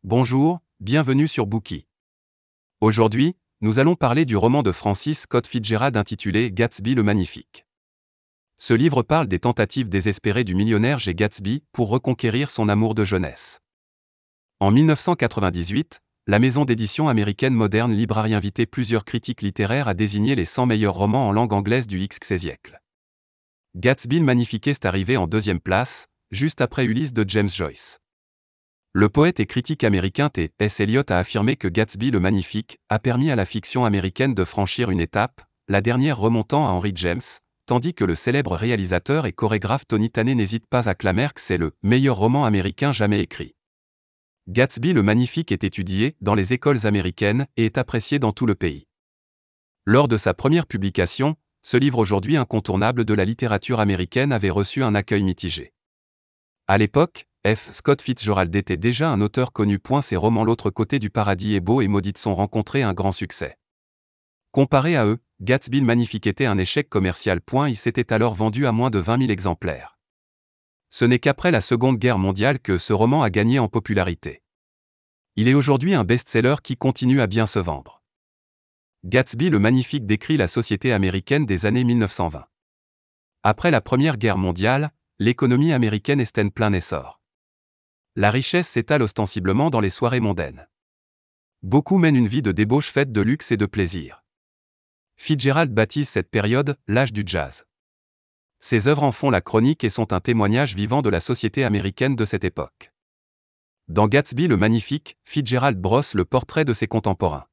Bonjour, bienvenue sur Bookey. Aujourd'hui, nous allons parler du roman de Francis Scott Fitzgerald intitulé Gatsby le Magnifique. Ce livre parle des tentatives désespérées du millionnaire J. Gatsby pour reconquérir son amour de jeunesse. En 1998, la maison d'édition américaine Modern Library invitait plusieurs critiques littéraires à désigner les 100 meilleurs romans en langue anglaise du XXe siècle. Gatsby le Magnifique est arrivé en deuxième place, juste après Ulysse de James Joyce. Le poète et critique américain T.S. Eliot a affirmé que Gatsby le Magnifique a permis à la fiction américaine de franchir une étape, la dernière remontant à Henry James, tandis que le célèbre réalisateur et chorégraphe Tony Tanner n'hésite pas à clamer que c'est le meilleur roman américain jamais écrit. Gatsby le Magnifique est étudié dans les écoles américaines et est apprécié dans tout le pays. Lors de sa première publication, ce livre aujourd'hui incontournable de la littérature américaine avait reçu un accueil mitigé. À l'époque, F. Scott Fitzgerald était déjà un auteur connu. Ses romans L'autre côté du paradis et Beau et Maudite sont rencontrés un grand succès. Comparé à eux, Gatsby le Magnifique était un échec commercial. Il s'était alors vendu à moins de 20 000 exemplaires. Ce n'est qu'après la Seconde Guerre mondiale que ce roman a gagné en popularité. Il est aujourd'hui un best-seller qui continue à bien se vendre. Gatsby le Magnifique décrit la société américaine des années 1920. Après la Première Guerre mondiale, l'économie américaine est en plein essor. La richesse s'étale ostensiblement dans les soirées mondaines. Beaucoup mènent une vie de débauche faite de luxe et de plaisir. Fitzgerald baptise cette période « l'âge du jazz ». Ses œuvres en font la chronique et sont un témoignage vivant de la société américaine de cette époque. Dans Gatsby le Magnifique, Fitzgerald brosse le portrait de ses contemporains.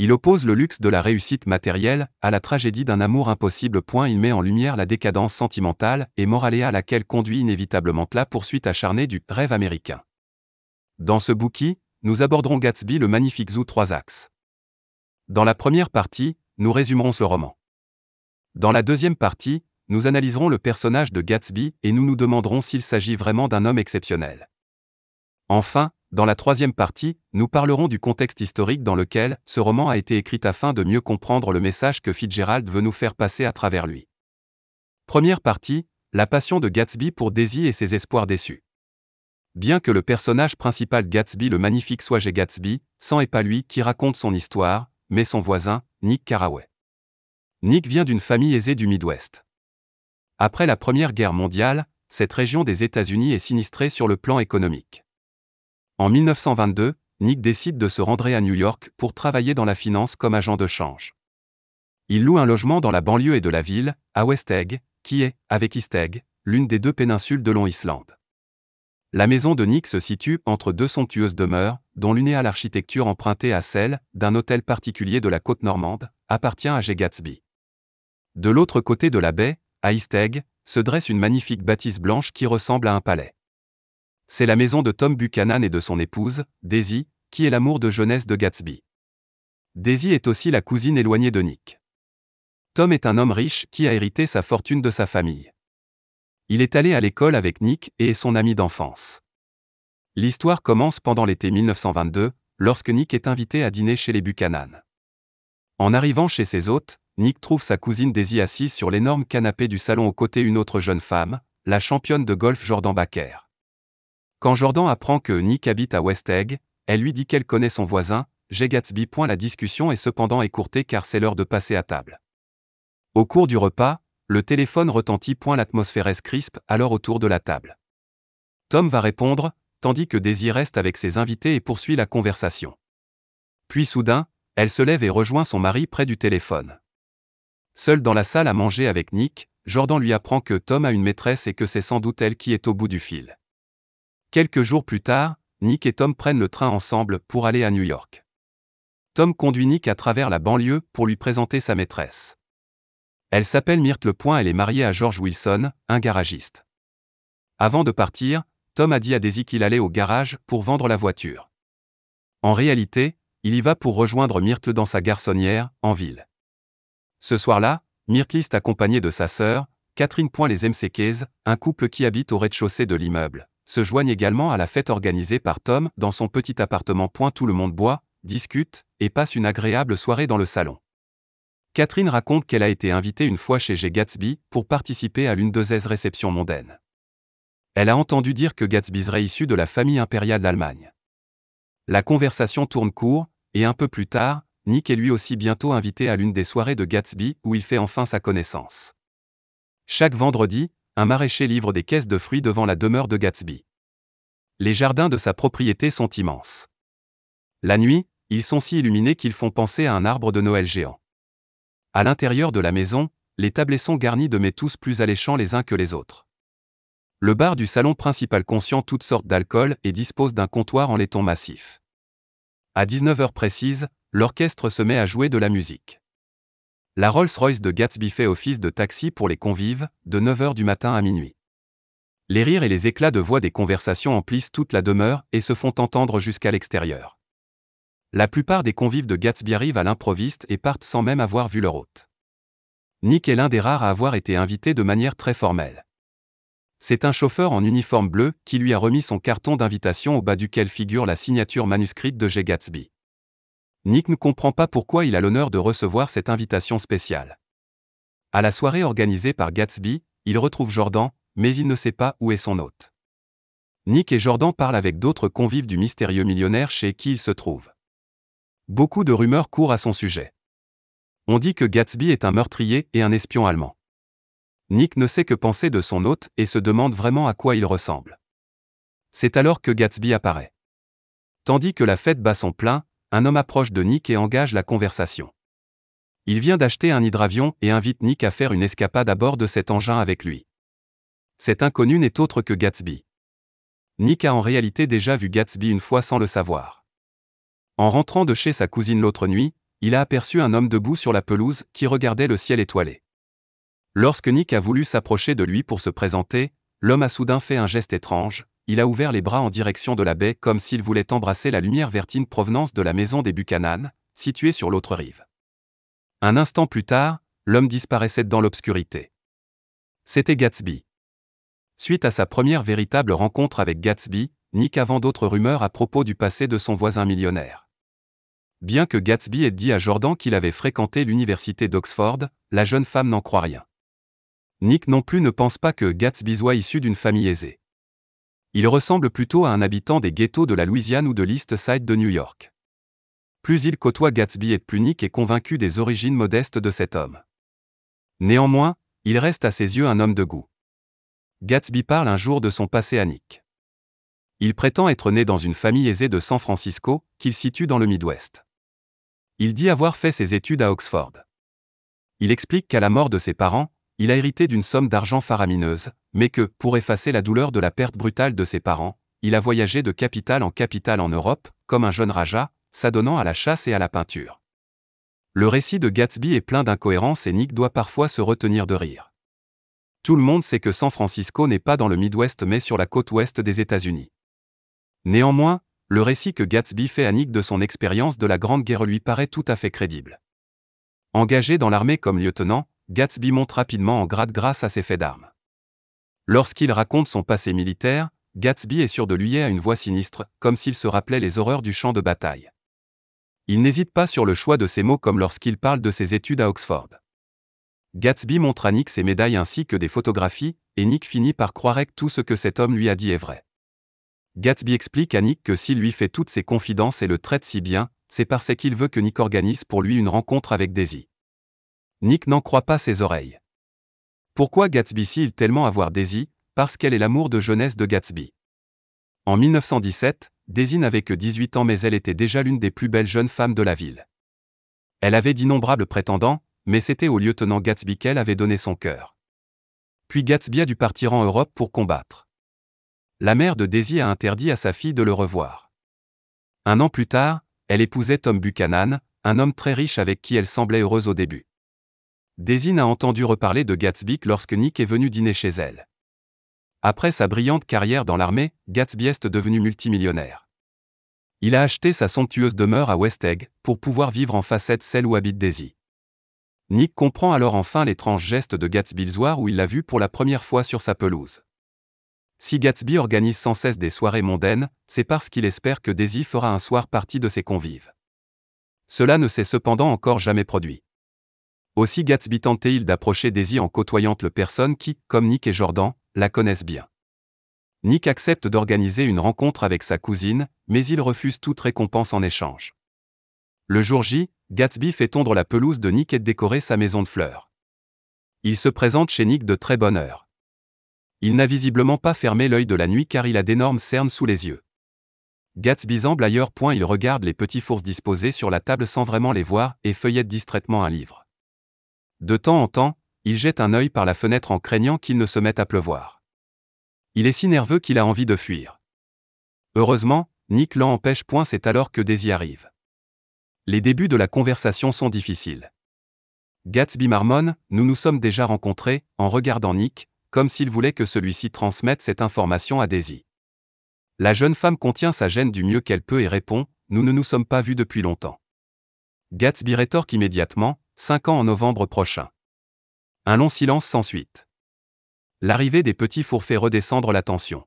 Il oppose le luxe de la réussite matérielle à la tragédie d'un amour impossible. Il met en lumière la décadence sentimentale et morale à laquelle conduit inévitablement la poursuite acharnée du rêve américain. Dans ce Bookey, nous aborderons Gatsby le Magnifique sous 3 axes. Dans la première partie, nous résumerons ce roman. Dans la deuxième partie, nous analyserons le personnage de Gatsby et nous nous demanderons s'il s'agit vraiment d'un homme exceptionnel. Enfin, dans la troisième partie, nous parlerons du contexte historique dans lequel ce roman a été écrit afin de mieux comprendre le message que Fitzgerald veut nous faire passer à travers lui. Première partie, la passion de Gatsby pour Daisy et ses espoirs déçus. Bien que le personnage principal Gatsby le Magnifique soit J. Gatsby, ce n'est pas lui qui raconte son histoire, mais son voisin, Nick Carraway. Nick vient d'une famille aisée du Midwest. Après la Première Guerre mondiale, cette région des États-Unis est sinistrée sur le plan économique. En 1922, Nick décide de se rendre à New York pour travailler dans la finance comme agent de change. Il loue un logement dans la banlieue et de la ville, à West Egg, qui est, avec East Egg, l'une des deux péninsules de Long Island. La maison de Nick se situe entre deux somptueuses demeures, dont l'une est à l'architecture empruntée à celle d'un hôtel particulier de la côte normande, appartient à J. Gatsby. De l'autre côté de la baie, à East Egg, se dresse une magnifique bâtisse blanche qui ressemble à un palais. C'est la maison de Tom Buchanan et de son épouse, Daisy, qui est l'amour de jeunesse de Gatsby. Daisy est aussi la cousine éloignée de Nick. Tom est un homme riche qui a hérité sa fortune de sa famille. Il est allé à l'école avec Nick et est son ami d'enfance. L'histoire commence pendant l'été 1922, lorsque Nick est invité à dîner chez les Buchanan. En arrivant chez ses hôtes, Nick trouve sa cousine Daisy assise sur l'énorme canapé du salon aux côtés d'une autre jeune femme, la championne de golf Jordan Baker. Quand Jordan apprend que Nick habite à West Egg, elle lui dit qu'elle connaît son voisin, J. Gatsby. La discussion est cependant écourtée car c'est l'heure de passer à table. Au cours du repas, le téléphone retentit. L'atmosphère est crispe alors autour de la table. Tom va répondre, tandis que Daisy reste avec ses invités et poursuit la conversation. Puis soudain, elle se lève et rejoint son mari près du téléphone. Seul dans la salle à manger avec Nick, Jordan lui apprend que Tom a une maîtresse et que c'est sans doute elle qui est au bout du fil. Quelques jours plus tard, Nick et Tom prennent le train ensemble pour aller à New York. Tom conduit Nick à travers la banlieue pour lui présenter sa maîtresse. Elle s'appelle Myrtle. Elle est mariée à George Wilson, un garagiste. Avant de partir, Tom a dit à Daisy qu'il allait au garage pour vendre la voiture. En réalité, il y va pour rejoindre Myrtle dans sa garçonnière, en ville. Ce soir-là, Myrtle est accompagnée de sa sœur, Catherine. Les McKays, un couple qui habite au rez-de-chaussée de l'immeuble, se joignent également à la fête organisée par Tom dans son petit appartement. Tout le monde boit, discute, et passe une agréable soirée dans le salon. Catherine raconte qu'elle a été invitée une fois chez J. Gatsby pour participer à l'une de ses réceptions mondaines. Elle a entendu dire que Gatsby serait issu de la famille impériale d'Allemagne. La conversation tourne court, et un peu plus tard, Nick est lui aussi bientôt invité à l'une des soirées de Gatsby où il fait enfin sa connaissance. Chaque vendredi, un maraîcher livre des caisses de fruits devant la demeure de Gatsby. Les jardins de sa propriété sont immenses. La nuit, ils sont si illuminés qu'ils font penser à un arbre de Noël géant. À l'intérieur de la maison, les tablés sont garnis de mets tous plus alléchants les uns que les autres. Le bar du salon principal contient toutes sortes d'alcool et dispose d'un comptoir en laiton massif. À 19h précises, l'orchestre se met à jouer de la musique. La Rolls-Royce de Gatsby fait office de taxi pour les convives, de 9h du matin à minuit. Les rires et les éclats de voix des conversations emplissent toute la demeure et se font entendre jusqu'à l'extérieur. La plupart des convives de Gatsby arrivent à l'improviste et partent sans même avoir vu leur hôte. Nick est l'un des rares à avoir été invité de manière très formelle. C'est un chauffeur en uniforme bleu qui lui a remis son carton d'invitation au bas duquel figure la signature manuscrite de G. Gatsby. Nick ne comprend pas pourquoi il a l'honneur de recevoir cette invitation spéciale. À la soirée organisée par Gatsby, il retrouve Jordan, mais il ne sait pas où est son hôte. Nick et Jordan parlent avec d'autres convives du mystérieux millionnaire chez qui il se trouve. Beaucoup de rumeurs courent à son sujet. On dit que Gatsby est un meurtrier et un espion allemand. Nick ne sait que penser de son hôte et se demande vraiment à quoi il ressemble. C'est alors que Gatsby apparaît. Tandis que la fête bat son plein, un homme approche de Nick et engage la conversation. Il vient d'acheter un hydravion et invite Nick à faire une escapade à bord de cet engin avec lui. Cet inconnu n'est autre que Gatsby. Nick a en réalité déjà vu Gatsby une fois sans le savoir. En rentrant de chez sa cousine l'autre nuit, il a aperçu un homme debout sur la pelouse qui regardait le ciel étoilé. Lorsque Nick a voulu s'approcher de lui pour se présenter, l'homme a soudain fait un geste étrange, il a ouvert les bras en direction de la baie comme s'il voulait embrasser la lumière vertine provenance de la maison des Buchanan, située sur l'autre rive. Un instant plus tard, l'homme disparaissait dans l'obscurité. C'était Gatsby. Suite à sa première véritable rencontre avec Gatsby, Nick invente d'autres rumeurs à propos du passé de son voisin millionnaire. Bien que Gatsby ait dit à Jordan qu'il avait fréquenté l'université d'Oxford, la jeune femme n'en croit rien. Nick non plus ne pense pas que Gatsby soit issu d'une famille aisée. Il ressemble plutôt à un habitant des ghettos de la Louisiane ou de l'East Side de New York. Plus il côtoie Gatsby et plus Nick est convaincu des origines modestes de cet homme. Néanmoins, il reste à ses yeux un homme de goût. Gatsby parle un jour de son passé à Nick. Il prétend être né dans une famille aisée de San Francisco, qu'il situe dans le Midwest. Il dit avoir fait ses études à Oxford. Il explique qu'à la mort de ses parents, il a hérité d'une somme d'argent faramineuse, mais que, pour effacer la douleur de la perte brutale de ses parents, il a voyagé de capitale en Europe, comme un jeune raja, s'adonnant à la chasse et à la peinture. Le récit de Gatsby est plein d'incohérences et Nick doit parfois se retenir de rire. Tout le monde sait que San Francisco n'est pas dans le Midwest mais sur la côte ouest des États-Unis. Néanmoins, le récit que Gatsby fait à Nick de son expérience de la Grande Guerre lui paraît tout à fait crédible. Engagé dans l'armée comme lieutenant, Gatsby monte rapidement en grade grâce à ses faits d'armes. Lorsqu'il raconte son passé militaire, Gatsby est sûr de lui à une voix sinistre, comme s'il se rappelait les horreurs du champ de bataille. Il n'hésite pas sur le choix de ses mots comme lorsqu'il parle de ses études à Oxford. Gatsby montre à Nick ses médailles ainsi que des photographies, et Nick finit par croire que tout ce que cet homme lui a dit est vrai. Gatsby explique à Nick que s'il lui fait toutes ses confidences et le traite si bien, c'est parce qu'il veut que Nick organise pour lui une rencontre avec Daisy. Nick n'en croit pas ses oreilles. Pourquoi Gatsby s'il tellement avoir Daisy? Parce qu'elle est l'amour de jeunesse de Gatsby. En 1917, Daisy n'avait que 18 ans mais elle était déjà l'une des plus belles jeunes femmes de la ville. Elle avait d'innombrables prétendants, mais c'était au lieutenant Gatsby qu'elle avait donné son cœur. Puis Gatsby a dû partir en Europe pour combattre. La mère de Daisy a interdit à sa fille de le revoir. Un an plus tard, elle épousait Tom Buchanan, un homme très riche avec qui elle semblait heureuse au début. Daisy n'a entendu reparler de Gatsby que lorsque Nick est venu dîner chez elle. Après sa brillante carrière dans l'armée, Gatsby est devenu multimillionnaire. Il a acheté sa somptueuse demeure à West Egg pour pouvoir vivre en facette celle où habite Daisy. Nick comprend alors enfin l'étrange geste de Gatsby le soir où il l'a vu pour la première fois sur sa pelouse. Si Gatsby organise sans cesse des soirées mondaines, c'est parce qu'il espère que Daisy fera un soir partie de ses convives. Cela ne s'est cependant encore jamais produit. Aussi Gatsby tente-t-il d'approcher Daisy en côtoyant les personnes qui, comme Nick et Jordan, la connaissent bien. Nick accepte d'organiser une rencontre avec sa cousine, mais il refuse toute récompense en échange. Le jour J, Gatsby fait tondre la pelouse de Nick et décorer sa maison de fleurs. Il se présente chez Nick de très bonne heure. Il n'a visiblement pas fermé l'œil de la nuit car il a d'énormes cernes sous les yeux. Gatsby semble ailleurs. Il regarde les petits fours disposés sur la table sans vraiment les voir et feuillette distraitement un livre. De temps en temps, il jette un œil par la fenêtre en craignant qu'il ne se mette à pleuvoir. Il est si nerveux qu'il a envie de fuir. Heureusement, Nick l'en empêche. C'est alors que Daisy arrive. Les débuts de la conversation sont difficiles. Gatsby marmonne « Nous nous sommes déjà rencontrés » en regardant Nick, comme s'il voulait que celui-ci transmette cette information à Daisy. La jeune femme contient sa gêne du mieux qu'elle peut et répond « Nous ne nous sommes pas vus depuis longtemps ». Gatsby rétorque immédiatement « 5 ans en novembre prochain ». Un long silence s'ensuit. L'arrivée des petits fours fait redescendre la tension.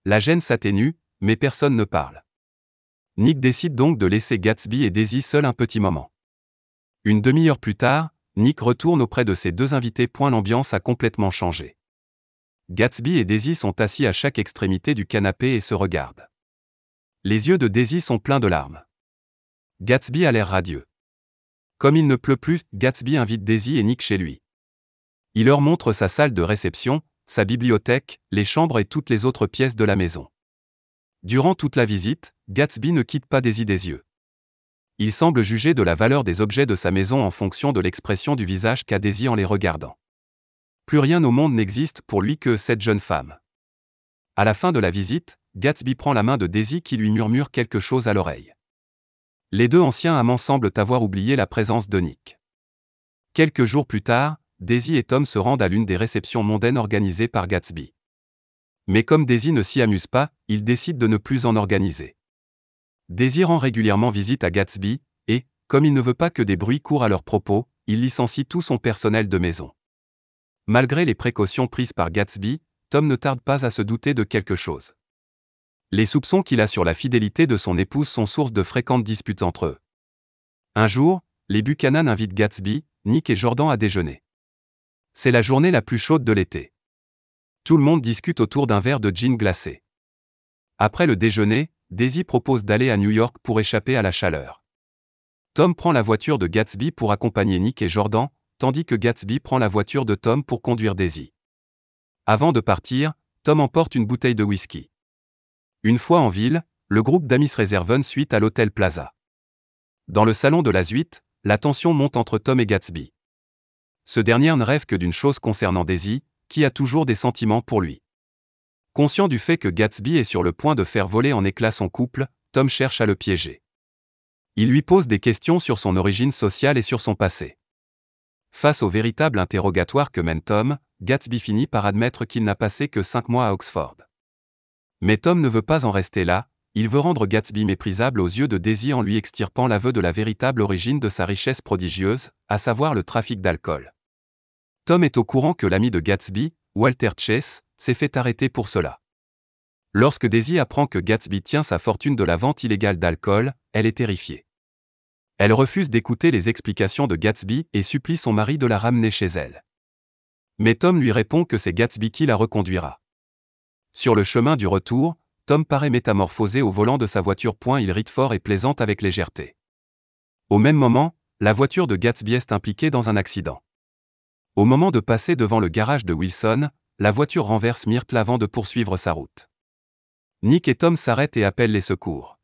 La gêne s'atténue, mais personne ne parle. Nick décide donc de laisser Gatsby et Daisy seuls un petit moment. Une demi-heure plus tard, Nick retourne auprès de ses deux invités. L'ambiance a complètement changé. Gatsby et Daisy sont assis à chaque extrémité du canapé et se regardent. Les yeux de Daisy sont pleins de larmes. Gatsby a l'air radieux. Comme il ne pleut plus, Gatsby invite Daisy et Nick chez lui. Il leur montre sa salle de réception, sa bibliothèque, les chambres et toutes les autres pièces de la maison. Durant toute la visite, Gatsby ne quitte pas Daisy des yeux. Il semble juger de la valeur des objets de sa maison en fonction de l'expression du visage qu'a Daisy en les regardant. Plus rien au monde n'existe pour lui que cette jeune femme. À la fin de la visite, Gatsby prend la main de Daisy qui lui murmure quelque chose à l'oreille. Les deux anciens amants semblent avoir oublié la présence de Nick. Quelques jours plus tard, Daisy et Tom se rendent à l'une des réceptions mondaines organisées par Gatsby. Mais comme Daisy ne s'y amuse pas, ils décident de ne plus en organiser. Daisy rend régulièrement visite à Gatsby, et, comme il ne veut pas que des bruits courent à leur propos, il licencie tout son personnel de maison. Malgré les précautions prises par Gatsby, Tom ne tarde pas à se douter de quelque chose. Les soupçons qu'il a sur la fidélité de son épouse sont source de fréquentes disputes entre eux. Un jour, les Buchanan invitent Gatsby, Nick et Jordan à déjeuner. C'est la journée la plus chaude de l'été. Tout le monde discute autour d'un verre de gin glacé. Après le déjeuner, Daisy propose d'aller à New York pour échapper à la chaleur. Tom prend la voiture de Gatsby pour accompagner Nick et Jordan, tandis que Gatsby prend la voiture de Tom pour conduire Daisy. Avant de partir, Tom emporte une bouteille de whisky. Une fois en ville, le groupe d'amis se réserve une suite à l'hôtel Plaza. Dans le salon de la suite, la tension monte entre Tom et Gatsby. Ce dernier ne rêve que d'une chose concernant Daisy, qui a toujours des sentiments pour lui. Conscient du fait que Gatsby est sur le point de faire voler en éclats son couple, Tom cherche à le piéger. Il lui pose des questions sur son origine sociale et sur son passé. Face au véritable interrogatoire que mène Tom, Gatsby finit par admettre qu'il n'a passé que 5 mois à Oxford. Mais Tom ne veut pas en rester là, il veut rendre Gatsby méprisable aux yeux de Daisy en lui extirpant l'aveu de la véritable origine de sa richesse prodigieuse, à savoir le trafic d'alcool. Tom est au courant que l'ami de Gatsby, Walter Chase, s'est fait arrêter pour cela. Lorsque Daisy apprend que Gatsby tient sa fortune de la vente illégale d'alcool, elle est terrifiée. Elle refuse d'écouter les explications de Gatsby et supplie son mari de la ramener chez elle. Mais Tom lui répond que c'est Gatsby qui la reconduira. Sur le chemin du retour, Tom paraît métamorphosé au volant de sa voiture. Il rit fort et plaisante avec légèreté. Au même moment, la voiture de Gatsby est impliquée dans un accident. Au moment de passer devant le garage de Wilson, la voiture renverse Myrtle avant de poursuivre sa route. Nick et Tom s'arrêtent et appellent les secours.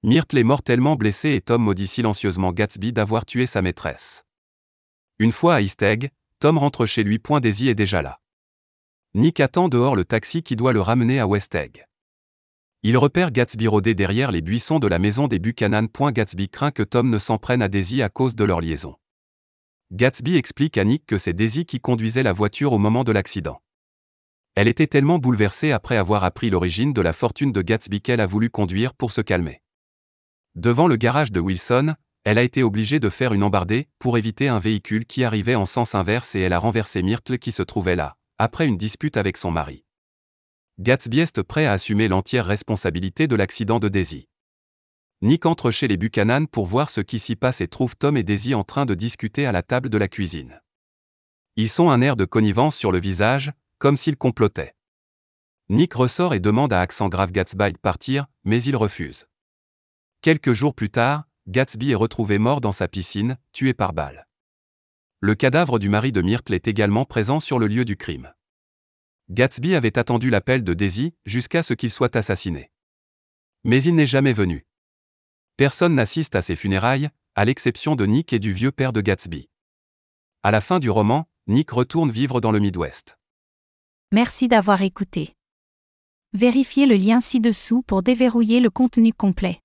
Myrtle est mortellement blessée et Tom maudit silencieusement Gatsby d'avoir tué sa maîtresse. Une fois à East Egg, Tom rentre chez lui. Daisy est déjà là. Nick attend dehors le taxi qui doit le ramener à West Egg. Il repère Gatsby rôder derrière les buissons de la maison des Buchanan. Gatsby craint que Tom ne s'en prenne à Daisy à cause de leur liaison. Gatsby explique à Nick que c'est Daisy qui conduisait la voiture au moment de l'accident. Elle était tellement bouleversée après avoir appris l'origine de la fortune de Gatsby qu'elle a voulu conduire pour se calmer. Devant le garage de Wilson, elle a été obligée de faire une embardée pour éviter un véhicule qui arrivait en sens inverse et elle a renversé Myrtle qui se trouvait là, après une dispute avec son mari. Gatsby est prêt à assumer l'entière responsabilité de l'accident de Daisy. Nick entre chez les Buchanan pour voir ce qui s'y passe et trouve Tom et Daisy en train de discuter à la table de la cuisine. Ils ont un air de connivence sur le visage, comme s'ils complotaient. Nick ressort et demande à accent grave Gatsby de partir, mais il refuse. Quelques jours plus tard, Gatsby est retrouvé mort dans sa piscine, tué par balle. Le cadavre du mari de Myrtle est également présent sur le lieu du crime. Gatsby avait attendu l'appel de Daisy jusqu'à ce qu'il soit assassiné. Mais il n'est jamais venu. Personne n'assiste à ses funérailles, à l'exception de Nick et du vieux père de Gatsby. À la fin du roman, Nick retourne vivre dans le Midwest. Merci d'avoir écouté. Vérifiez le lien ci-dessous pour déverrouiller le contenu complet.